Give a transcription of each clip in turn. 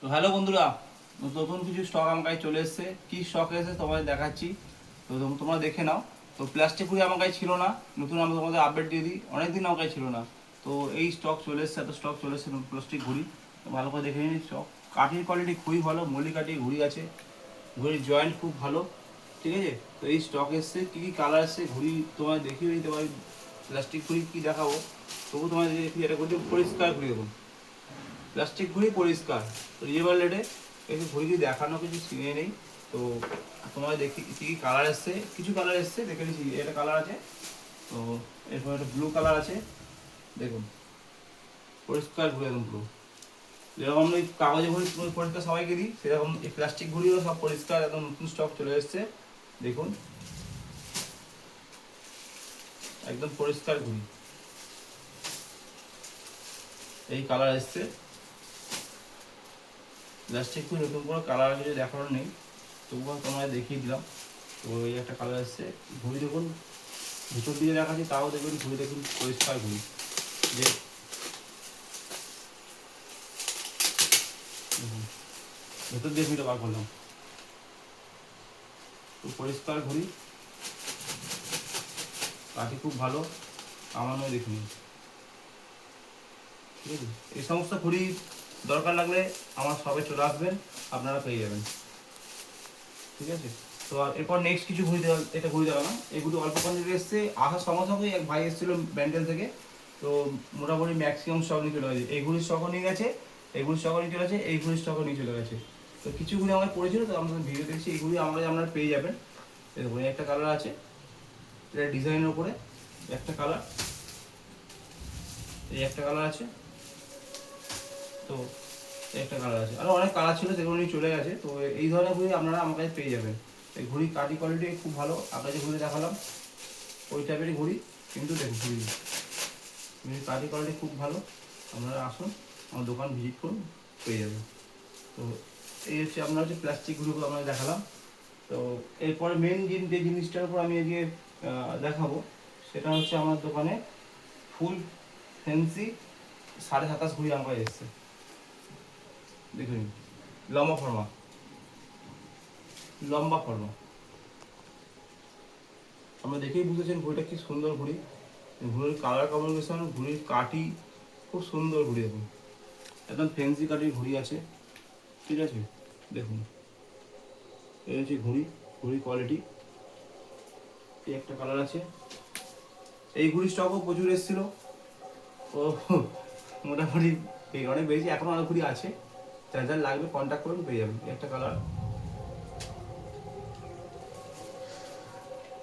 তো হ্যালো বন্ধুরা, নতুন কিছু স্টক আমার কাছে চলে এসেছে। কি স্টক এসেছে তোমাদের দেখাচ্ছি। তো তোমরা দেখে নাও। তো প্লাস্টিক পুরি আমার কাছে ছিল না, নতুন আমরা তোমাদের আপডেট দিয়ে দিই। অনেকদিন আমার কাছে ছিল না, তো এই স্টক চলে এসেছে। এত স্টক চলে এসেছে প্লাস্টিক ঘুড়ি। তো ভালো করে দেখে নিন স্টক। কাঠির কোয়ালিটি খুবই ভালো, মলি কাঠি ঘুড়ি আছে। ঘুড়ির জয়েন্ট খুব ভালো, ঠিক আছে। তো এই স্টক এসছে, কী কী কালার এসছে ঘুড়ি তোমায় দেখিয়ে দিতে পারি। প্লাস্টিক ঘুড়ি কী দেখাবো, তবু তোমায় দেখি। এটা করছি পরিষ্কার ঘুড়ি, দেখুন প্লাস্টিক ঘুড়ি পরিষ্কার রিজনেবল রেটে। কিছু ঘুড়ি দেখানো কিছু সিনে নেই। তো তোমায় দেখি কী কী কালার এসছে, কিছু কালার এসছে দেখে নিচ্ছি। এটা কালার আছে, তো এরপর একটা ব্লু কালার আছে, দেখুন পরিষ্কার ঘুরে একদম পুরো। যেরকম আমরা কাগজে ঘুড়ি পরিষ্কার সবাইকে দিই, সেরকম এই প্লাস্টিক ঘুড়িও সব পরিষ্কার একদম নতুন স্টক চলে এসছে। দেখুন একদম পরিষ্কার ঘুড়ি, এই কালার এসছে। প্লাস্টিক ঘুড়ি নতুন করে কালার কিছু দেখানোর নেই, তবুও তোমায় দেখিয়ে দিলাম। তো এই একটা কালার এসছে। ঘুড়ি দেখুন ভিতর দিয়ে দেখাচ্ছি, তাও দেখুন ঘুড়ি দেখুন পরিষ্কার ঘুড়ি। যে ভেতর দিয়ে ঘুড়িটা বার করলাম, তো পরিষ্কার ঘুড়ি, কাঠি খুব ভালো, আমারও দেখিনি, ঠিক আছে। এই সমস্ত ঘুড়ি দরকার লাগলে আমার সবে চলে আসবেন, আপনারা পেয়ে যাবেন, ঠিক আছে। তো এরপর নেক্সট কিছু ঘুড়ি এটা ঘুড়ি দেখালাম। এগুলো অল্প কোয়ান্টিটি এসছে। আসার সঙ্গে সঙ্গে এক ভাই এসেছিলো ব্যান্ডেল থেকে, তো মোটামুটি ম্যাক্সিমাম স্টক নিয়ে চলে গেছে। এই ঘুড়ির স্টকও নিয়ে গেছে, এই ঘুড়ির স্টকও নিয়ে চলে গেছে, এই ঘুড়ির স্টকও নিয়ে চলে গেছে। তো কিছু ঘুড়ি আমার পড়েছিল, তো আমরা ভিডিও দেখছি। এই ঘুড়ি আপনারা পেয়ে যাবেন। দেখুন একটা কালার আছে, এটা ডিজাইনের উপরে একটা কালার, এই একটা কালার আছে। তো একটা কালার আছে, আরও অনেক কালার ছিল, সেগুলো নিয়ে চলে গেছে। তো এই ধরনের ঘুড়ি আপনারা আমার কাছে পেয়ে যাবেন। এই ঘুড়ি কাঠি কোয়ালিটি খুব ভালো। আপনার যে ঘুড়ি দেখালাম ওই টাইপেরই ঘুড়ি, কিন্তু দেখুন ঘুড়ি কাঠি কোয়ালিটি খুব ভালো। আপনারা আসুন, আমার দোকান ভিজিট করুন, পেয়ে যাবেন। তো এই হচ্ছে আপনার হচ্ছে প্লাস্টিক ঘুড়িগুলো আমরা দেখালাম। তো এরপরে মেন যে জিনিসটার উপর আমি আজকে দেখাবো, সেটা হচ্ছে আমার দোকানে ফুল ফ্যান্সি 27.5 ঘুড়ি আমার কাছে এসছে। দেখুন লম্বা ফর্মা, লম্বা ফর্মা। আমরা দেখেই বুঝেছেন ঘুড়িটা কি সুন্দর ঘুড়ি। ঘুড়ির কালার কম্বিনেশন, ঘুড়ির কাঠি খুব সুন্দর ঘুড়ি। দেখুন একদম ফ্যান্সি কাঠির ঘুড়ি আছে, ঠিক আছে। দেখুন এই হচ্ছে ঘুড়ি, ঘুড়ির কোয়ালিটি। এই একটা কালার আছে। এই ঘুড়ির স্টকও প্রচুর এসেছিলো, ও মোটামুটি অনেক বেশি, এখনও অনেক ঘুড়ি আছে। যার যার লাগবে কন্ট্যাক্ট করুন, পেয়ে যাবেন। এই একটা কালার,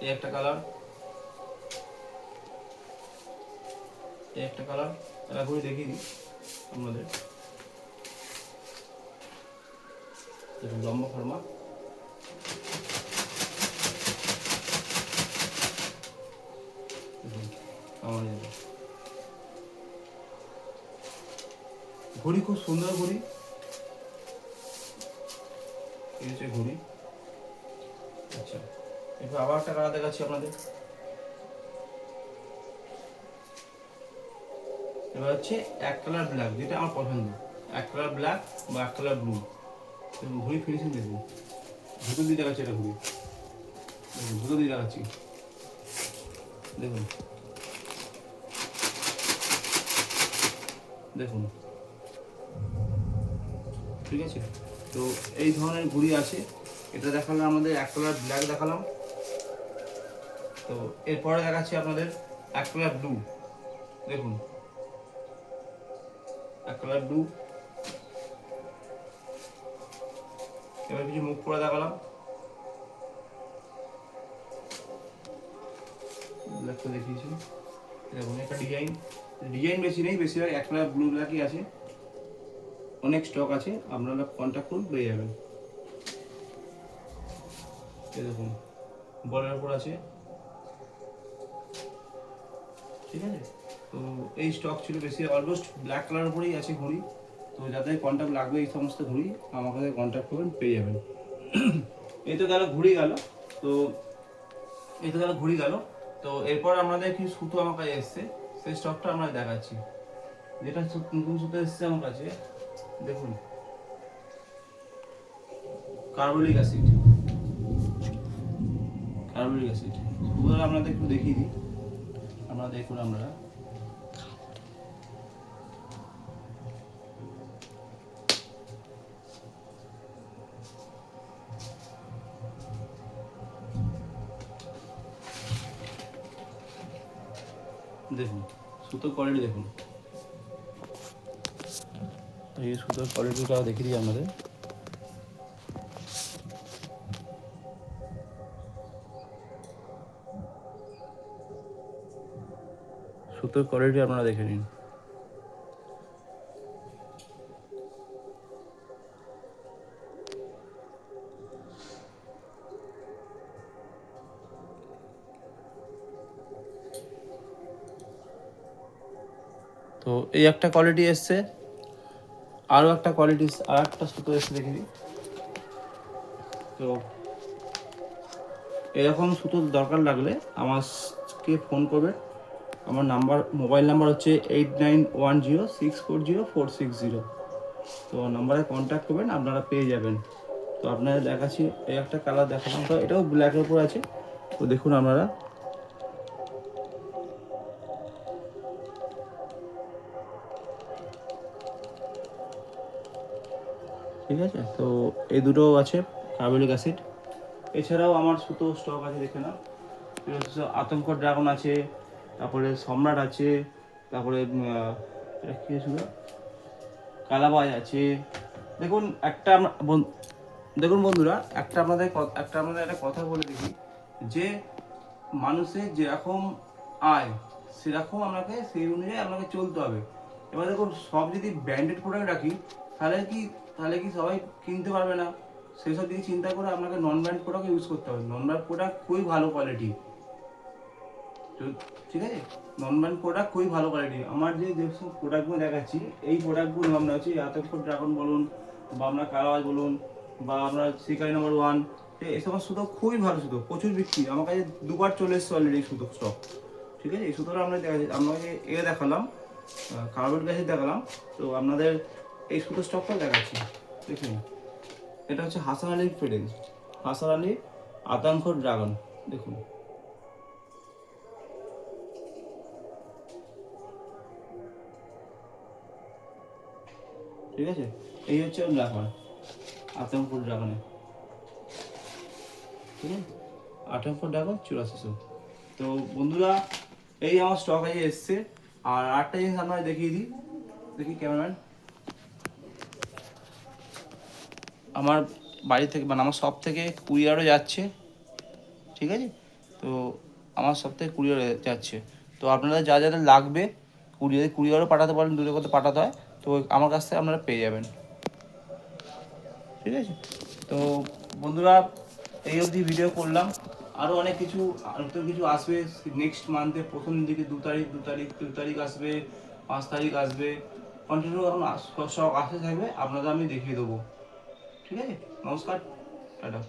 এই একটা কালার, এই একটা কালার। একটা ঘুড়ি দেখিয়ে দিই আপনাদের। দেখুন লম্বা ফর্মা, ঘুড়ি খুব সুন্দর ঘুড়ি। এই হচ্ছে ঘুড়ি। আচ্ছা, এবার আবার একটা কালার দেখাচ্ছি আপনাদের। এবার হচ্ছে এক কালার ব্ল্যাক, যেটা আমার পছন্দ। এক কালার ব্ল্যাক বা এক কালার ব্লু। ঘুড়ি ফিনিশিং দেখুন, দুটো দিয়ে দেখাচ্ছি। এটা ঘুড়ি দেখুন, দুটো দিয়ে দেখাচ্ছি। দেখুন দেখুন, ঠিক আছে। তো এই ধরনের ঘুড়ি আছে। এটা দেখালাম আমাদের এক কালার ব্ল্যাক দেখালাম। তো এরপরে দেখাচ্ছি আপনাদের এক কালার ব্লু। দেখুন এক কালার ব্লু। এবার কিছু মুখ পরে দেখালাম, ব্ল্যাকটা দেখিয়েছি। দেখুন একটা ডিজাইন, ডিজাইন বেশি নেই, বেশিরভাগ এক কালার ব্লু ব্ল্যাকই আছে। অনেক স্টক আছে, আপনারা কন্ট্যাক্ট করুন, পেয়ে যাবেন। এই দেখুন বলের উপর আছে, ঠিক আছে। তো এই স্টক ছিল বেশি, অলমোস্ট ব্ল্যাক কালার উপরেই আছে ঘুড়ি। তো যাদের কন্ট্যাক্ট লাগবে এই সমস্ত ঘুড়ি, আমার কাছে কন্ট্যাক্ট করবেন, পেয়ে যাবেন। এই তো গেল ঘুড়ি গেল। তো এই তো গেল ঘুড়ি গেল। তো এরপর আমাদের কি সুতো আমার কাছে এসছে, সেই স্টকটা আমরা দেখাচ্ছি। যেটা নতুন সুতো এসছে আমার কাছে, দেখুন কার্বলিক অ্যাসিড, কার্বলিক অ্যাসিড সুতরাং আপনাদের একটু দেখিয়ে দিই। আপনারা দেখুন, আপনারা দেখুন সুতোর কোয়ালিটি দেখুন। এই সুতোর কোয়ালিটিটা দেখিয়ে দিই আপনাদের। সুতোর কোয়ালিটি আপনারা দেখে নিন। তো এই একটা কোয়ালিটি এসছে, আরও একটা কোয়ালিটি, আর একটা সুতো এসছে দেখে দিই। তো এরকম সুতোর দরকার লাগলে আমাকে ফোন করবে। আমার মোবাইল নাম্বার হচ্ছে 8910640460। তো নাম্বারে কন্ট্যাক্ট করবেন, আপনারা পেয়ে যাবেন। তো আপনারা দেখাচ্ছি, এই একটা কালার দেখালাম, তো এটাও ব্ল্যাকের উপর আছে। তো দেখুন আপনারা, ঠিক আছে। তো এই দুটো আছে কার্বলিক অ্যাসিড। এছাড়াও আমার সুতো স্টক আছে, দেখে না। আতঙ্ক ড্রাগন আছে, তারপরে সম্রাট আছে, তারপরে কী ছিল, কালাবাজ আছে। দেখুন দেখুন বন্ধুরা, আপনাদের একটা কথা বলে দেখি, যে মানুষের যেরকম আয় সেরকম আপনাকে সেই অনুযায়ী আপনাকে চলতে হবে। এবার দেখুন, সব যদি ব্র্যান্ডেড প্রোডাক্ট রাখি তাহলে কি সবাই কিনতে পারবে না। সেই সব দিকে চিন্তা করে আপনাকে নন ব্র্যান্ড প্রোডাক্ট ইউজ করতে হবে। নন ব্র্যান্ড প্রোডাক্ট খুবই ভালো কোয়ালিটি, ঠিক আছে। নন ব্র্যান্ড প্রোডাক্ট খুবই ভালো কোয়ালিটি। আমার যেসব প্রোডাক্টগুলো দেখাচ্ছি, এই প্রোডাক্টগুলো আমরা হচ্ছে আতঙ্ক ড্রাগন বলুন, বা আপনার কালাবাজ বলুন, বা আপনার শিকারি নম্বর 1, এই সমস্ত সুতো খুবই ভালো সুতো, প্রচুর বিক্রি। আমার কাছে দুবার চলে এসছে অলরেডি সুতো স্টক, ঠিক আছে। এই সুতোটা আমরা আপনাকে দেখালাম, কার্বন গ্যাসে দেখালাম। তো আপনাদের এই সুতো স্টকটা দেখাচ্ছি, দেখুন। এটা হচ্ছে হাসান আলীর ফিডিং, হাসান আলী আতঙ্ক ড্রাগন, দেখুন। ঠিক আছে, এই হচ্ছে ব্ল্যাক আতঙ্ক ড্রাগনে, ঠিক আছে। আতঙ্ক ড্রাগন 8400। তো বন্ধুরা, এই আমার স্টক আজকে এসছে। আর আরেকটা জিনিস আপনারা দেখিয়ে দিই, দেখি ক্যামেরাম্যান, আমার বাড়ি থেকে মানে আমার শপ থেকে কুরিয়ারও যাচ্ছে, ঠিক আছে। তো আমার শপ থেকে কুরিয়ার যাচ্ছে। তো আপনারা যাদের লাগবে, কুরিয়ারও পাঠাতে পারেন, দূরে কোথাও পাঠাতে হয়, তো আমার কাছ থেকে আপনারা পেয়ে যাবেন, ঠিক আছে। তো বন্ধুরা, এই অবধি ভিডিও করলাম। আরও অনেক কিছু নতুন কিছু আসবে নেক্সট মান্থে, প্রথম দিকে 2 তারিখ আসবে, 5 তারিখ আসবে। কন্টিনিউ এখন সব আসতে থাকবে, আপনাদের আমি দেখিয়ে দেবো, ঠিক আছে। নমস্কার, টাটা।